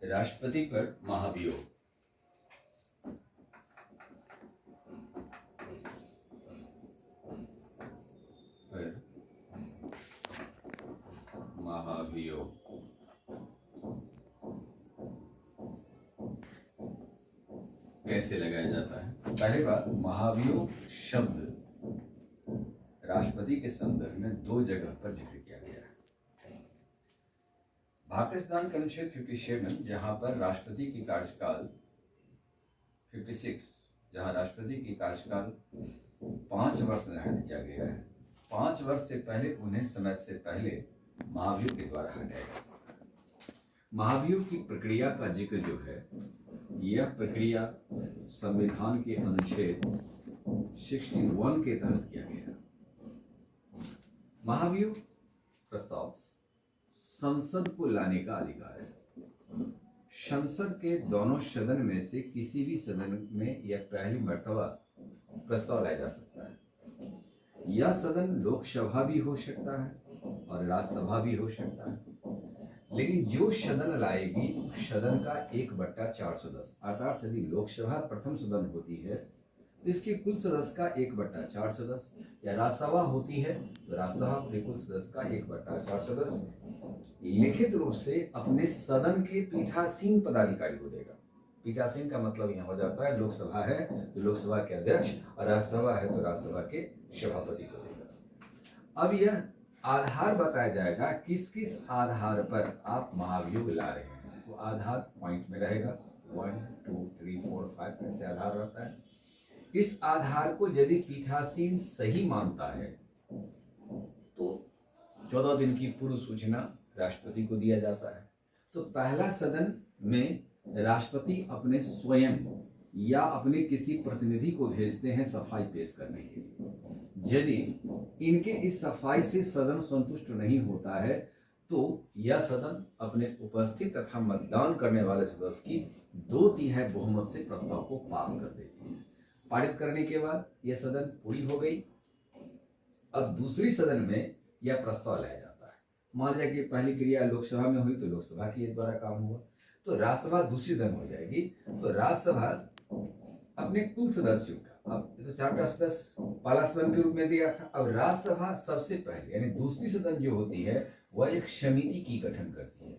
राष्ट्रपति पर महाभियोग। महाभियोग कैसे लगाया जाता है? पहली बात, महाभियोग शब्द राष्ट्रपति के संदर्भ में दो जगह पर जिक्र किया गया है। भारतीय संविधान का अनुच्छेद 57, जहां पर राष्ट्रपति की कार्यकाल 56, जहां राष्ट्रपति की कार्यकाल 5 वर्ष निर्धारित किया गया है। 5 वर्ष से पहले उन्हें समय से पहले महाभियोग के द्वारा हटाया जा सकता है। महाभियोग की प्रक्रिया का जिक्र जो है, यह प्रक्रिया संविधान के अनुच्छेद 61 के तहत किया गया। महाभियोग प्रस्ताव संसद को लाने का अधिकार है। संसद के दोनों सदन में से किसी भी सदन में यह पहली मर्तबा प्रस्ताव लाया जा सकता है। यह सदन लोकसभा भी हो सकता है और राज्यसभा भी हो सकता है, लेकिन जो सदन लाएगी सदन का 1/4 सदस्य, अर्थात यदि लोकसभा प्रथम सदन होती है तो इसके कुल सदस्य का 1/4 सदस्य, या राज्यसभा होती है तो राज्यसभा अपने कुल सदस्य का 1/4 सदस्य लिखित रूप से अपने सदन के पीठासीन पदाधिकारी को देगा। पीठासीन का मतलब यहाँ हो जाता है, लोकसभा है तो लोकसभा के अध्यक्ष और राज्यसभा है तो राज्यसभा के सभापति को देगा। अब यह आधार बताया जाएगा किस किस आधार पर आप महाभियोग ला रहे हैं। तो आधार पॉइंट में रहेगा 1, 2, 3, 4, 5 ऐसे आधार रहता है। इस आधार को यदि पीठासीन सही मानता है तो 14 दिन की पूर्व सूचना राष्ट्रपति को दिया जाता है। तो पहला सदन में राष्ट्रपति अपने स्वयं या अपने किसी प्रतिनिधि को भेजते हैं सफाई पेश करने के लिए। यदि इनके इस सफाई से सदन संतुष्ट नहीं होता है तो यह सदन अपने उपस्थित तथा मतदान करने वाले सदस्य की 2/3 बहुमत से प्रस्ताव को पास कर देती है। पारित करने के बाद यह सदन पूरी हो गई। अब दूसरी सदन में यह प्रस्ताव लाया जाता है। मान लिया कि पहली क्रिया लोकसभा में हुई तो लोकसभा के द्वारा काम हुआ, तो राज्यसभा दूसरी सदन हो जाएगी। तो राज्यसभा अपने कुल सदस्यों का, अब तो 4 सदस्य पहला सदन के रूप में दिया था, अब राज्यसभा सबसे पहले यानी दूसरी सदन जो होती है वह एक समिति की गठन करती है।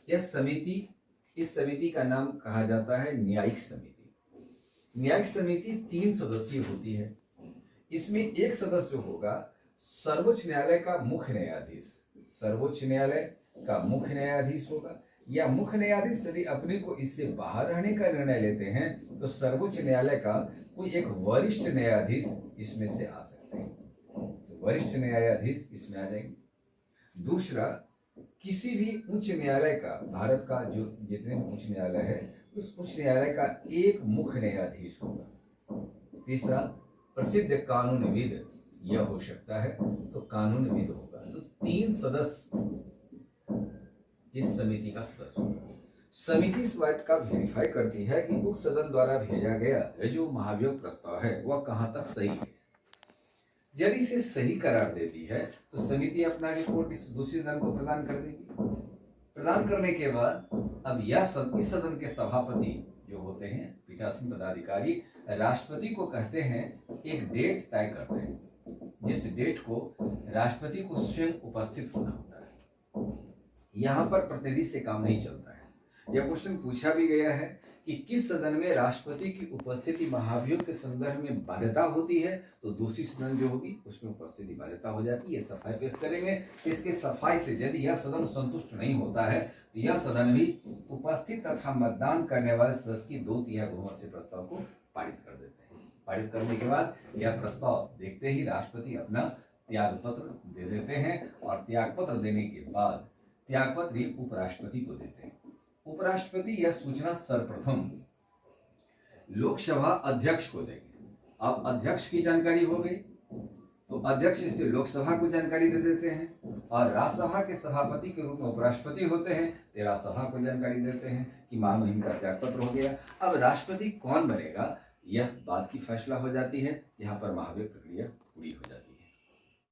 यह समिति, इस समिति का नाम कहा जाता है न्यायिक समिति। न्यायिक समिति 3 सदस्यीय होती है। इसमें एक सदस्य होगा सर्वोच्च न्यायालय का मुख्य न्यायाधीश। सर्वोच्च न्यायालय का मुख्य न्यायाधीश होगा, या मुख्य न्यायाधीश यदि अपने को इससे बाहर रहने का निर्णय लेते हैं तो सर्वोच्च न्यायालय का कोई एक वरिष्ठ न्यायाधीश इसमें से आ सकते हैं। तो वरिष्ठ न्यायाधीश इसमें आ जाएंगे। दूसरा, किसी भी उच्च न्यायालय का, भारत का जो जितने भी उच्च न्यायालय है उस उच्च न्यायालय का एक मुख्य न्यायाधीश होगा। तीसरा, प्रसिद्ध कानूनविद यह हो सकता है तो कानूनविद होगा। तो 3 सदस्य इस समिति का सदस्य होगा। समिति इस बात का वेरीफाई करती है कि उस सदन द्वारा भेजा गया जो महाभियोग प्रस्ताव है वह कहाँ तक सही है। यदि इसे सही करार देती है तो समिति अपना रिपोर्ट इस दूसरे सदन को प्रदान कर देगी। प्रदान करने के बाद अब इस सदन के सभापति जो होते हैं पीठासीन पदाधिकारी, राष्ट्रपति को कहते हैं एक डेट तय करते हैं जिस डेट को राष्ट्रपति को स्वयं उपस्थित होना होता है। यहाँ पर प्रतिनिधि से काम नहीं चलता है। यह क्वेश्चन पूछा भी गया है कि किस सदन में राष्ट्रपति की उपस्थिति महाभियोग के संदर्भ में बाध्यता होती है, तो दूसरी सदन जो होगी उसमें उपस्थिति बाध्यता हो जाती है। सफाई पेश करेंगे। इसके सफाई से यदि यह सदन संतुष्ट नहीं होता है तो यह सदन भी उपस्थित तथा मतदान करने वाले सदस्य की 2/3 बहुमत से प्रस्ताव को पारित कर देते हैं। पारित करने के बाद यह प्रस्ताव देखते ही राष्ट्रपति अपना त्याग पत्र दे देते हैं, और त्याग पत्र देने के बाद त्यागपत्र उपराष्ट्रपति को देते हैं। उपराष्ट्रपति यह सूचना सर्वप्रथम लोकसभा अध्यक्ष को देंगे। अब अध्यक्ष की जानकारी हो गई तो अध्यक्ष इसे लोकसभा को जानकारी दे देते हैं, और राज्यसभा के सभापति के रूप में उपराष्ट्रपति होते हैं तो राज्यसभा को जानकारी देते हैं कि महामहिम का त्यागपत्र हो गया। अब राष्ट्रपति कौन बनेगा यह बात की फैसला हो जाती है। यहाँ पर महाभियोग प्रक्रिया पूरी हो जाती है।